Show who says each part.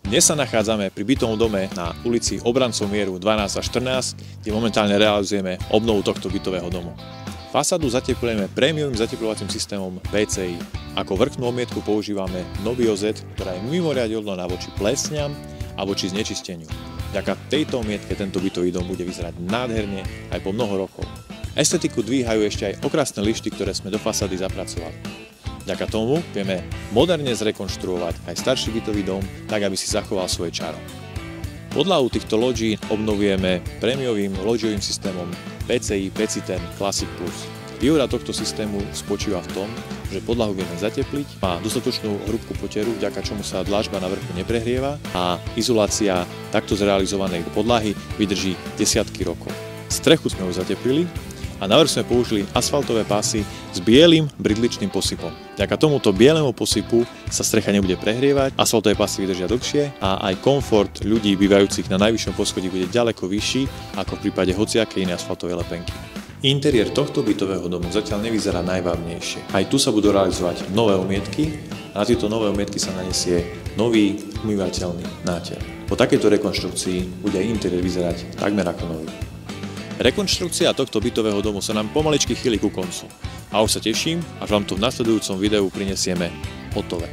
Speaker 1: Dnes sa nachádzame pri bytovom dome na ulici Obrancov mieru 12 a 14, kde momentálne realizujeme obnovu tohto bytového domu. Fasádu zateplujeme prémiovým zateplovacím systémom PCI. Ako vrchnú omietku používame Nobiozet, ktorá je mimoriadne odolná voči plesňam a voči znečisteniu. Vďaka tejto omietke tento bytový dom bude vyzerať nádherne aj po mnoho rokov. Estetiku dvíhajú ešte aj okrasné lišty, ktoré sme do fasády zapracovali. Vďaka tomu vieme moderne zrekonštruovať aj starší bytový dom, tak aby si zachoval svoje čaro. Podlahu týchto lodží obnovujeme prémiovým lodžovým systémom PCI Peciten Classic Plus. Výhoda tohto systému spočíva v tom, že podlahu vieme zatepliť, má dostatočnú hrubku poteru, vďaka čomu sa dlažba na vrchu neprehrieva a izolácia takto zrealizovanej podlahy vydrží desiatky rokov. Strechu sme už zateplili a na vrch sme použili asfaltové pásy s bielým bridličným posypom. Vďaka tomuto bielému posypu sa strecha nebude prehrievať, asfaltové pásy vydržia dlhšie a aj komfort ľudí bývajúcich na najvyššom poschodí bude ďaleko vyšší ako v prípade hociakej inej asfaltovej lepenky. Interiér tohto bytového domu zatiaľ nevyzerá najvábnejšie. Aj tu sa budú realizovať nové omietky a na tieto nové omietky sa nanesie nový umývateľný náter. Po takejto rekonštrukcii bude aj interiér vyzerať takmer ako nový. Rekonštrukcia tohto bytového domu sa nám pomaličky chýli ku koncu a už sa teším, až vám to v nasledujúcom videu prinesieme hotové.